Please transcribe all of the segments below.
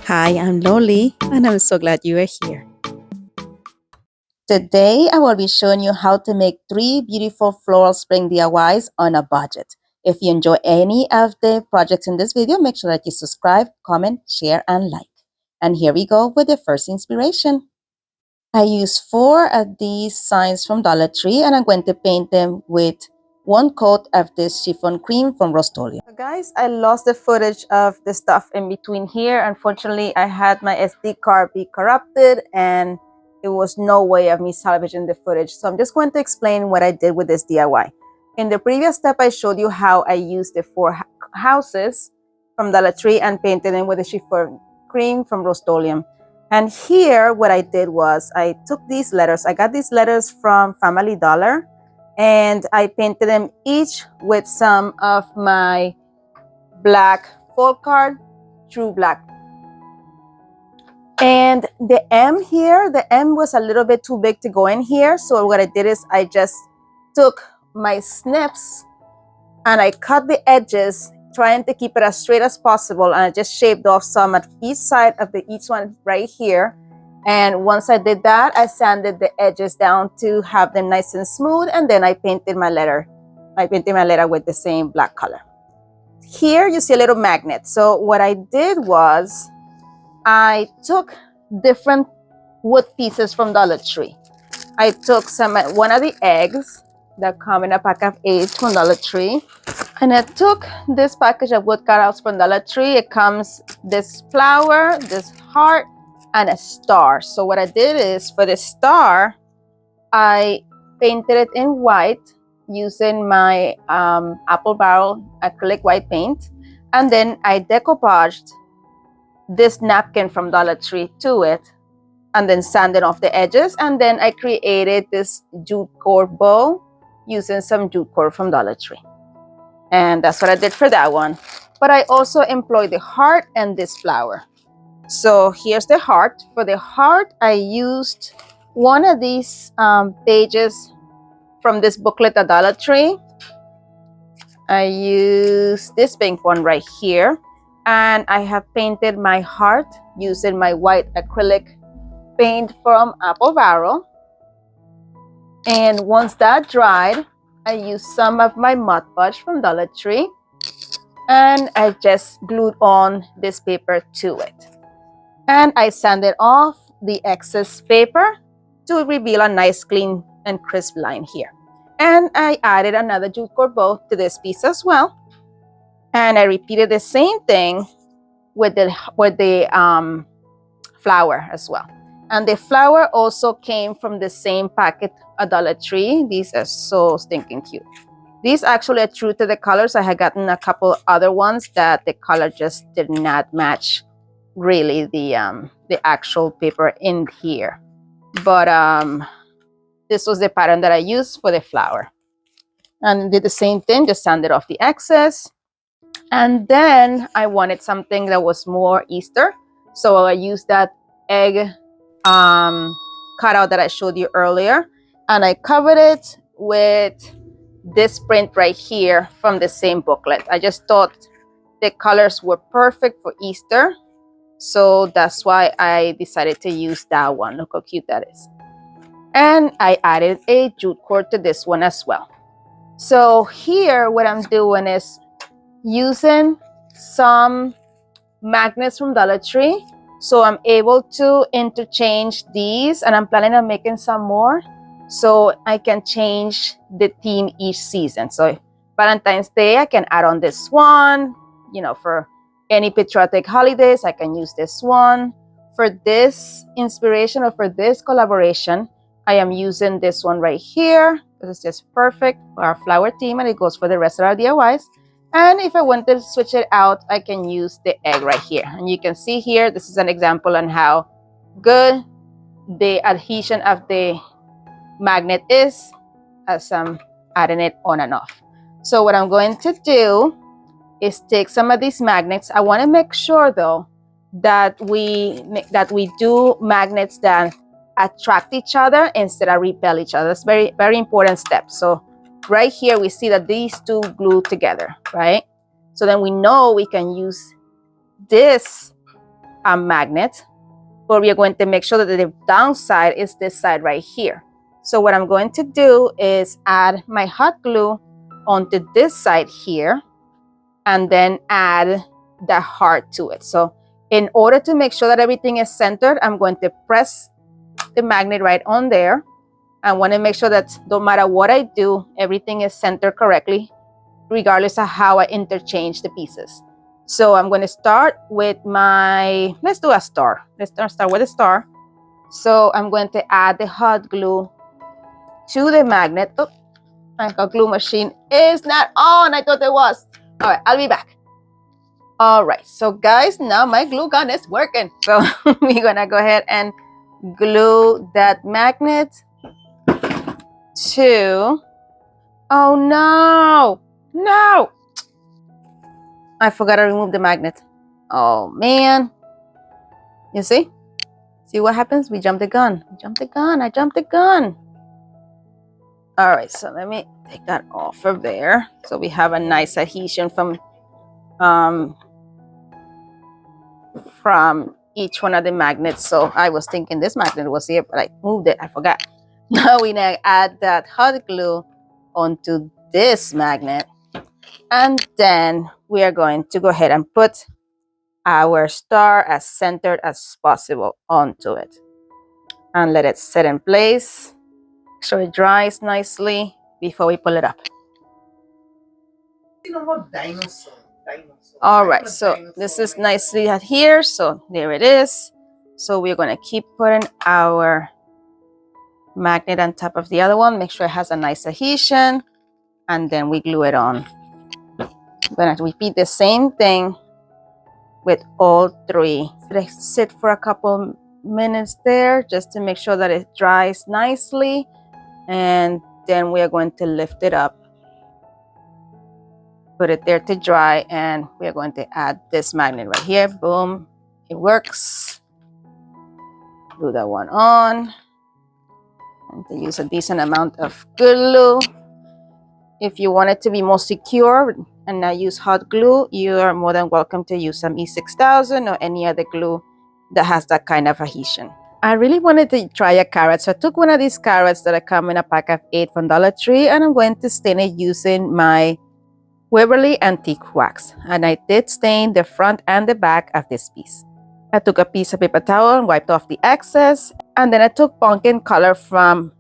Hi, I'm Loli, and I'm so glad you are here. Today, I will be showing you how to make 3 beautiful floral spring DIYs on a budget. If you enjoy any of the projects in this video, make sure that you subscribe, comment, share, and like. And here we go with the first inspiration. I use 4 of these signs from Dollar Tree, and I'm going to paint them with 1 coat of this chiffon cream from Rust-Oleum. So guys, I lost the footage of the stuff in between here. Unfortunately, I had my SD card be corrupted and there was no way of me salvaging the footage. So I'm just going to explain what I did with this DIY. In the previous step, I showed you how I used the 4 houses from Dollar Tree and painted them with the chiffon cream from Rust-Oleum. And here, what I did was I took these letters. I got these letters from Family Dollar, and I painted them each with some of my black folk card, true black. And the M here, the M was a little bit too big to go in here. So what I did is I just took my snips and I cut the edges, trying to keep it as straight as possible. And I just shaved off some at each side of each one right here. And once I did that, I sanded the edges down to have them nice and smooth. And then I painted my letter. I painted my letter with the same black color. Here you see a little magnet. So what I did was I took different wood pieces from Dollar Tree. I took one of the eggs that come in a pack of 8 from Dollar Tree. And I took this package of wood cutouts from Dollar Tree. It comes this flower, this heart, and a star. So what I did is for the star, I painted it in white using my apple barrel acrylic white paint. And then I decoupaged this napkin from Dollar Tree to it and then sanded off the edges. And then I created this jute cord bow using some jute cord from Dollar Tree. And that's what I did for that one. But I also employed the heart and this flower. So here's the heart. For the heart, I used one of these pages from this booklet at Dollar Tree. I used this pink one right here. And I have painted my heart using my white acrylic paint from Apple Barrel. And once that dried, I used some of my Mod Podge from Dollar Tree, and I just glued on this paper to it. And I sanded off the excess paper to reveal a nice, clean, and crisp line here. And I added another jute cord bow to this piece as well. And I repeated the same thing with the flower as well. And the flower also came from the same packet at Dollar Tree. These are so stinking cute. These actually are true to the colors. I had gotten a couple other ones that the color just did not match really the actual paper in here. But this was the pattern that I used for the flower. And did the same thing, just sanded off the excess. And then I wanted something that was more Easter. So I used that egg cutout that I showed you earlier, and I covered it with this print right here from the same booklet. I just thought the colors were perfect for Easter, so that's why I decided to use that one. Look how cute that is. And I added a jute cord to this one as well. So here what I'm doing is using some magnets from Dollar Tree. So I'm able to interchange these, and I'm planning on making some more so I can change the theme each season. So Valentine's Day, I can add on this one. You know, for any patriotic holidays, I can use this one. For this inspiration or for this collaboration, I am using this one right here. This is just perfect for our flower theme, and it goes for the rest of our DIYs. And if I want to switch it out, I can use the egg right here. And you can see here, this is an example on how good the adhesion of the magnet is as I'm adding it on and off. So what I'm going to do is take some of these magnets. I want to make sure though that we do magnets that attract each other instead of repel each other. That's very, very important step. So right here, we see that these two glue together, right? So then we know we can use this a magnet, but we are going to make sure that the downside is this side right here. So what I'm going to do is add my hot glue onto this side here, and then add the heart to it. So in order to make sure that everything is centered, I'm going to press the magnet right on there. I want to make sure that no matter what I do, everything is centered correctly, regardless of how I interchange the pieces. So I'm going to start with my, let's do a star. Let's start with a star. So I'm going to add the hot glue to the magnet. Oh, my hot glue machine is not on. I thought it was. All right, I'll be back. All right, so guys, now my glue gun is working. So we're gonna go ahead and glue that magnet to, oh no, no. I forgot to remove the magnet. Oh man. You see? See what happens? We jumped the gun. We jumped the gun. I jumped the gun. All right, so let me take that off of there. So we have a nice adhesion from each one of the magnets. So I was thinking this magnet was here, but I moved it. I forgot. Now we now add that hot glue onto this magnet. And then we are going to go ahead and put our star as centered as possible onto it. And let it set in place. So it dries nicely before we pull it up. All right, so this is nicely adhered. So there it is. So we're going to keep putting our magnet on top of the other one. Make sure it has a nice adhesion. And then we glue it on. I'm going to repeat the same thing with all three. Let it sit for a couple minutes there just to make sure that it dries nicely. And then we are going to lift it up. Put it there to dry, and we are going to add this magnet right here. Boom, it works. Glue that one on, and to use a decent amount of glue. If you want it to be more secure and not use hot glue, you are more than welcome to use some E6000 or any other glue that has that kind of adhesion. I really wanted to try a carrot, so I took one of these carrots that come in a pack of 8 from Dollar Tree, and I'm going to stain it using my Waverly Antique Wax, and I did stain the front and the back of this piece. I took a piece of paper towel and wiped off the excess, and then I took pumpkin color from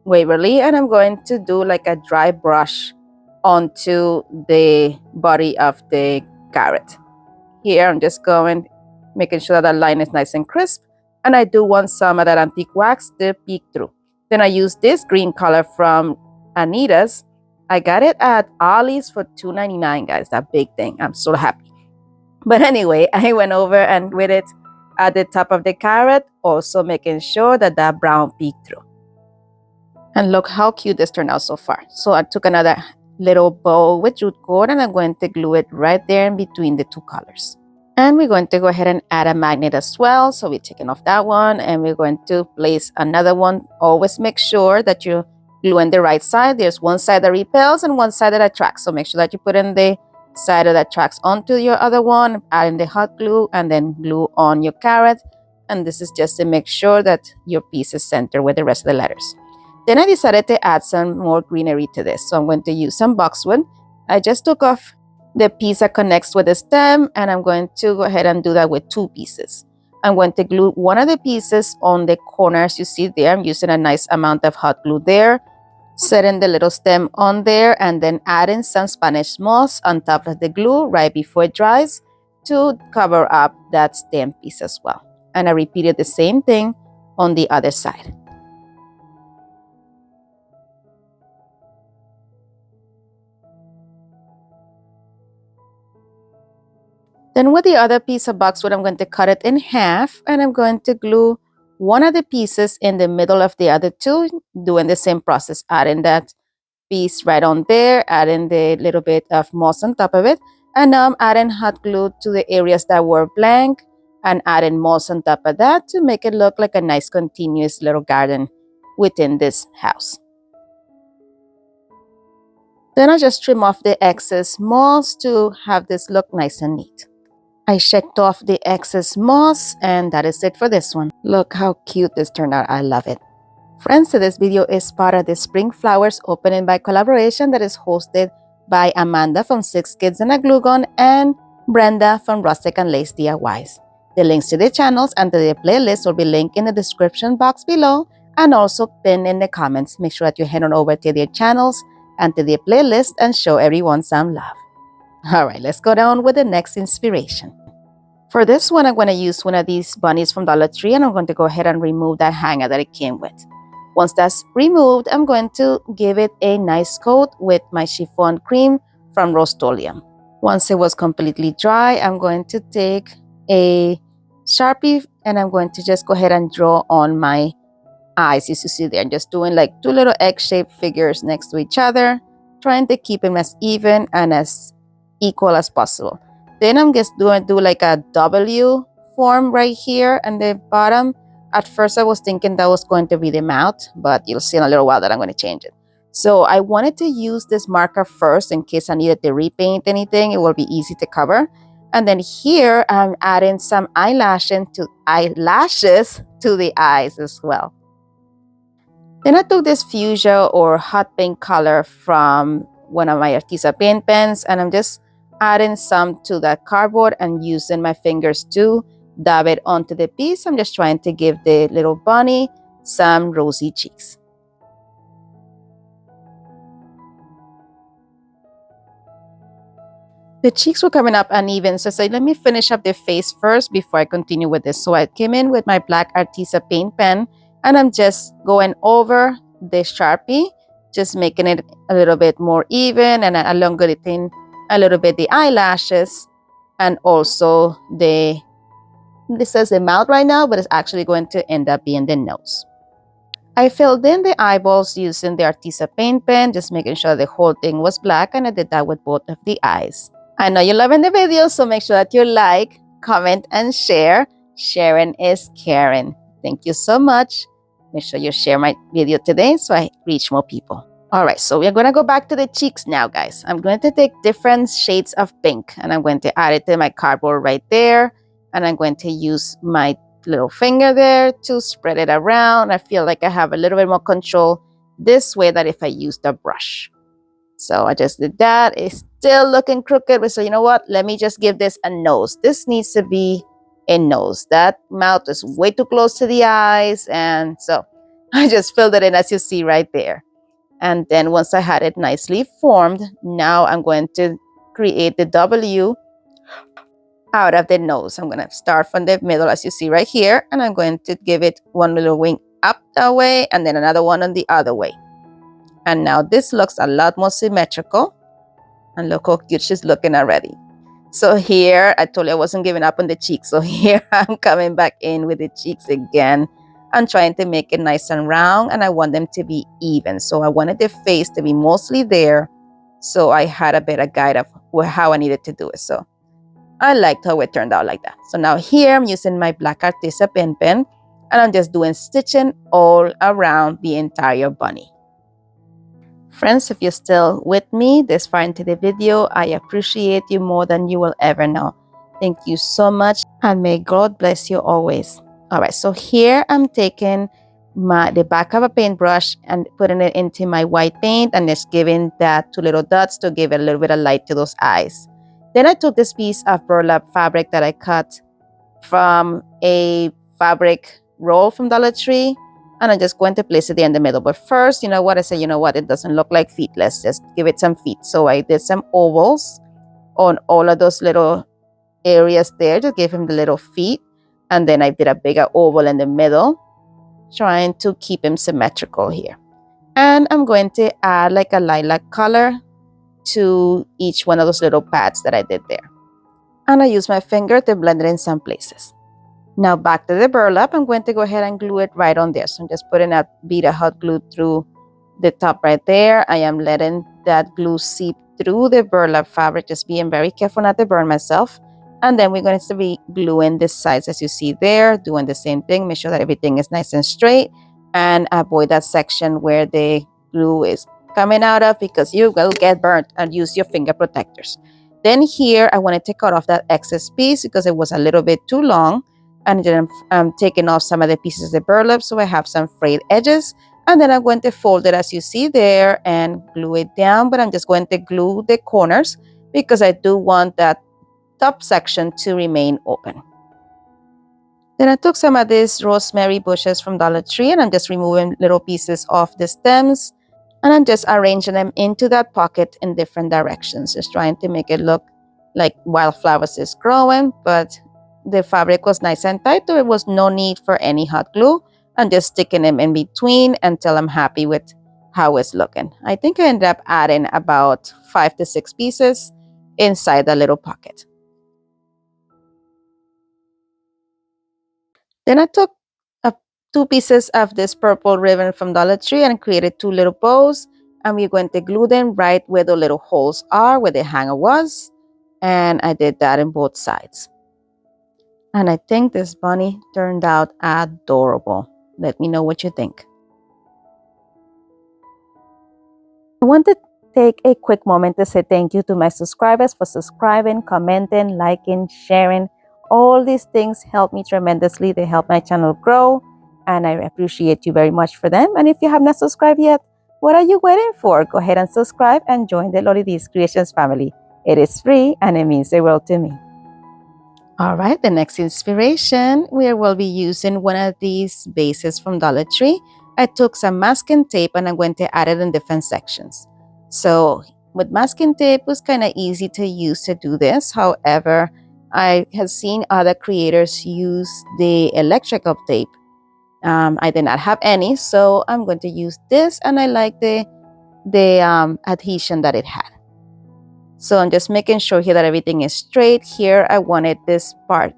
Waverly, and I'm going to do like a dry brush onto the body of the carrot. Here I'm just going, making sure that line is nice and crisp, and I do want some of that antique wax to peek through. Then I use this green color from Anita's. I got it at Ollie's for $2.99, guys. That big thing. I'm so happy. But anyway, I went over and with it at the top of the carrot, also making sure that that brown peeked through. And look how cute this turned out so far. So I took another little bow with jute cord, and I'm going to glue it right there in between the two colors. And we're going to go ahead and add a magnet as well. So we're taking off that one, and we're going to place another one. Always make sure that you glue on the right side. There's one side that repels and one side that attracts. So make sure that you put in the side that attracts onto your other one, add in the hot glue, and then glue on your carrot. And this is just to make sure that your piece is centered with the rest of the letters. Then I decided to add some more greenery to this. So I'm going to use some boxwood. I just took off the piece that connects with the stem, and I'm going to go ahead and do that with 2 pieces. I'm going to glue one of the pieces on the corners you see there. I'm using a nice amount of hot glue there. Setting the little stem on there, and then adding some Spanish moss on top of the glue right before it dries to cover up that stem piece as well. And I repeated the same thing on the other side. Then with the other piece of boxwood, I'm going to cut it in half, and I'm going to glue one of the pieces in the middle of the other two, doing the same process, adding that piece right on there, adding the little bit of moss on top of it. And now I'm adding hot glue to the areas that were blank and adding moss on top of that to make it look like a nice continuous little garden within this house. Then I just trim off the excess moss to have this look nice and neat. I checked off the excess moss, and that is it for this one. Look how cute this turned out. I love it. Friends, so this video is part of the Spring Flowers Opening by Collaboration that is hosted by Amanda from 6 Kids and a Glue Gun and Brenda from Rustic and Lace DIYs. The links to the channels and to the playlist will be linked in the description box below and also pinned in the comments. Make sure that you head on over to their channels and to their playlist and show everyone some love. Alright, let's go down with the next inspiration. For this one, I'm going to use one of these bunnies from Dollar Tree, and I'm going to go ahead and remove that hanger that it came with. Once that's removed, I'm going to give it a nice coat with my chiffon cream from Rust-Oleum. Once it was completely dry, I'm going to take a Sharpie and I'm going to just go ahead and draw on my eyes. As you see there, I'm just doing like 2 little egg-shaped figures next to each other, trying to keep them as even and as equal as possible. Then I'm just going to do like a W form right here on the bottom. At first I was thinking that was going to be the mouth, but you'll see in a little while that I'm going to change it. So I wanted to use this marker first in case I needed to repaint anything. It will be easy to cover. And then here I'm adding some eyelashes to the eyes as well. Then I took this fuchsia or hot pink color from one of my Arteza paint pens, and I'm just adding some to that cardboard and using my fingers to dab it onto the piece. I'm just trying to give the little bunny some rosy cheeks. The cheeks were coming up uneven, so I said, let me finish up the face first before I continue with this. So I came in with my black Arteza paint pen, and I'm just going over the Sharpie, just making it a little bit more even, and elongating a little bit the eyelashes, and also this says the mouth right now, but it's actually going to end up being the nose. I filled in the eyeballs using the Arteza paint pen, just making sure the whole thing was black, and I did that with both of the eyes. I know you're loving the video, so make sure that you like, comment, and share. Sharing is caring. Thank you so much. Make sure you share my video today so I reach more people. Alright, so we're going to go back to the cheeks now, guys. I'm going to take different shades of pink, and I'm going to add it to my cardboard right there. And I'm going to use my little finger there to spread it around. I feel like I have a little bit more control this way than if I used a brush. So I just did that. It's still looking crooked, but so you know what? Let me just give this a nose. This needs to be a nose. That mouth is way too close to the eyes. And so I just filled it in, as you see right there. And then once I had it nicely formed, now I'm going to create the W out of the nose. I'm going to start from the middle, as you see right here, and I'm going to give it one little wing up that way and then another one on the other way. And now this looks a lot more symmetrical, and look how cute she's looking already. So here, I told you I wasn't giving up on the cheeks, so here I'm coming back in with the cheeks again. I'm trying to make it nice and round, and I want them to be even. So I wanted the face to be mostly there, so I had a better guide of how I needed to do it. So I liked how it turned out like that. So now here I'm using my black Arteza pen, and I'm just doing stitching all around the entire bunny. Friends, if you're still with me this far into the video, I appreciate you more than you will ever know. Thank you so much, and may God bless you always. Alright, so here I'm taking the back of a paintbrush and putting it into my white paint and just giving that 2 little dots to give it a little bit of light to those eyes. Then I took this piece of burlap fabric that I cut from a fabric roll from Dollar Tree, and I'm just going to place it there in the middle. But first, you know what? I said, you know what? It doesn't look like feet. Let's just give it some feet. So I did some ovals on all of those little areas there to give him the little feet. And then I did a bigger oval in the middle, trying to keep him symmetrical here. And I'm going to add like a lilac color to each one of those little pads that I did there. And I use my finger to blend it in some places. Now back to the burlap, I'm going to go ahead and glue it right on there. So I'm just putting a bead of hot glue through the top right there. I am letting that glue seep through the burlap fabric, just being very careful not to burn myself. And then we're going to be gluing the sides, as you see there, doing the same thing. Make sure that everything is nice and straight, and avoid that section where the glue is coming out of, because you will get burnt, and use your finger protectors. Then here, I wanted to cut off that excess piece because it was a little bit too long. And then I'm taking off some of the pieces of the burlap so I have some frayed edges. And then I'm going to fold it as you see there and glue it down. But I'm just going to glue the corners because I do want that top section to remain open. Then I took some of these rosemary bushes from Dollar Tree and I'm just removing little pieces off the stems. And I'm just arranging them into that pocket in different directions, just trying to make it look like wildflowers is growing, but the fabric was nice and tight, so there was no need for any hot glue. I'm just sticking them in between until I'm happy with how it's looking. I think I ended up adding about 5 to 6 pieces inside the little pocket. Then I took 2 pieces of this purple ribbon from Dollar Tree and created 2 little bows. And we're going to glue them right where the little holes are, where the hanger was. And I did that in both sides. And I think this bunny turned out adorable. Let me know what you think. I want to take a quick moment to say thank you to my subscribers for subscribing, commenting, liking, sharing. All these things help me tremendously. They help my channel grow, and I appreciate you very much for them. And if you have not subscribed yet, what are you waiting for? Go ahead and subscribe and join the Lolly D's Creations family. It is free and it means the world to me. All right, the next inspiration, we will be using one of these bases from Dollar Tree. I took some masking tape and I'm going to add it in different sections. So with masking tape, it was kind of easy to use to do this. However, I have seen other creators use the electrical tape. I did not have any, so I'm going to use this, and I like the adhesion that it had. So I'm just making sure here that everything is straight. Here, I wanted this part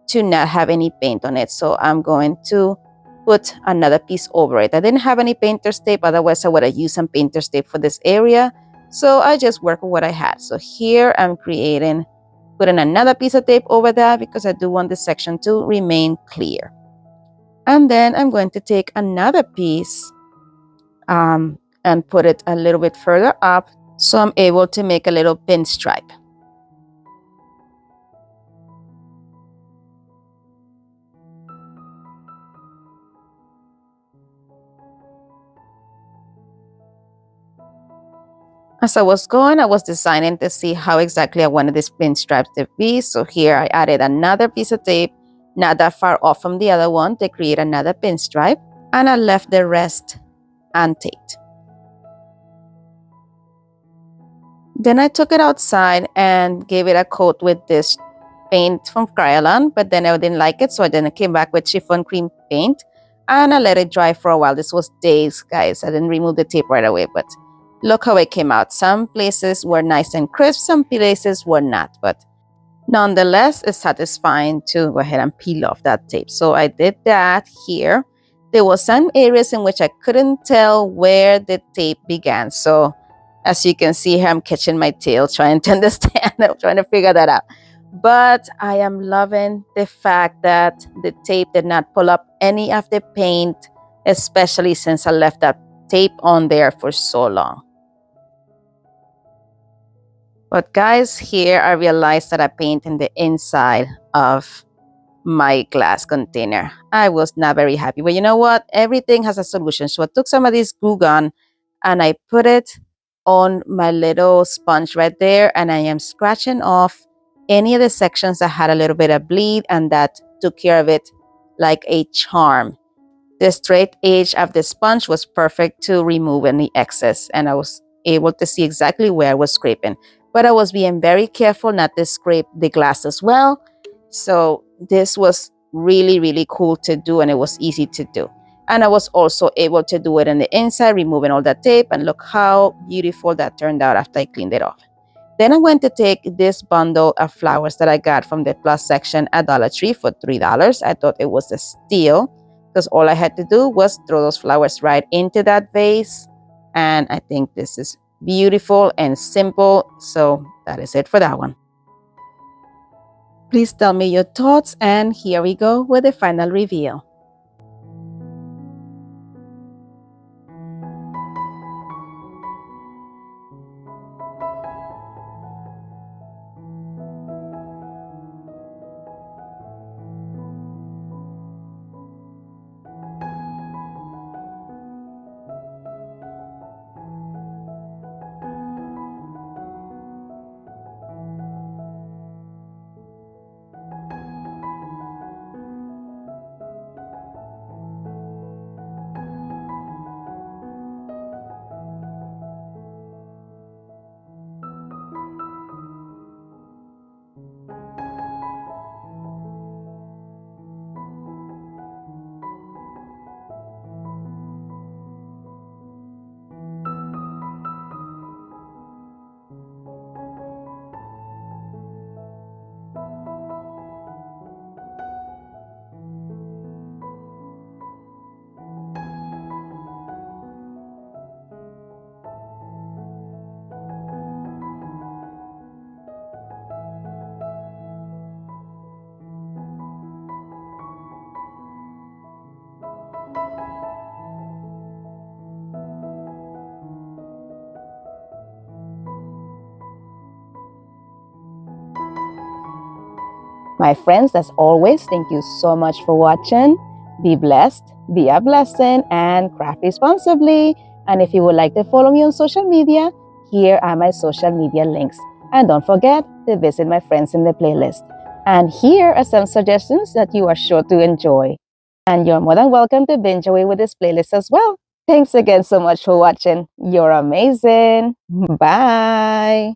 to not have any paint on it. So I'm going to put another piece over it. I didn't have any painter's tape. Otherwise, I would have used some painter's tape for this area. So I just work with what I had. So here I'm putting another piece of tape over that because I do want this section to remain clear. And then I'm going to take another piece and put it a little bit further up. So I'm able to make a little pinstripe. As I was going, I was designing to see how exactly I wanted this pinstripe to be. So here I added another piece of tape, not that far off from the other one, to create another pinstripe. And I left the rest untaped. Then I took it outside and gave it a coat with this paint from Kryolan, but then I didn't like it, so I then came back with chiffon cream paint and I let it dry for a while. This was days, guys. I didn't remove the tape right away, but look how it came out. Some places were nice and crisp, some places were not, but nonetheless, it's satisfying to go ahead and peel off that tape. So I did that here. There were some areas in which I couldn't tell where the tape began. So as you can see here, I'm catching my tail trying to understand. I'm trying to figure that out. But I am loving the fact that the tape did not pull up any of the paint, especially since I left that tape on there for so long. But guys, here I realized that I painted the inside of my glass container. I was not very happy, but you know what? Everything has a solution. So I took some of this glue gun and I put it on my little sponge right there, and I am scratching off any of the sections that had a little bit of bleed, and that took care of it like a charm. The straight edge of the sponge was perfect to remove any excess, and I was able to see exactly where I was scraping. But I was being very careful not to scrape the glass as well. So this was really, really cool to do, and it was easy to do. And I was also able to do it on the inside, removing all that tape, and look how beautiful that turned out after I cleaned it off. Then I'm going to take this bundle of flowers that I got from the plus section at Dollar Tree for $3. I thought it was a steal because all I had to do was throw those flowers right into that vase. And I think this is beautiful and simple. So that is it for that one. Please tell me your thoughts, and here we go with the final reveal. My friends, as always, thank you so much for watching. Be blessed, be a blessing, and craft responsibly. And if you would like to follow me on social media, here are my social media links. And don't forget to visit my friends in the playlist. And here are some suggestions that you are sure to enjoy. And you're more than welcome to binge away with this playlist as well. Thanks again so much for watching. You're amazing. Bye.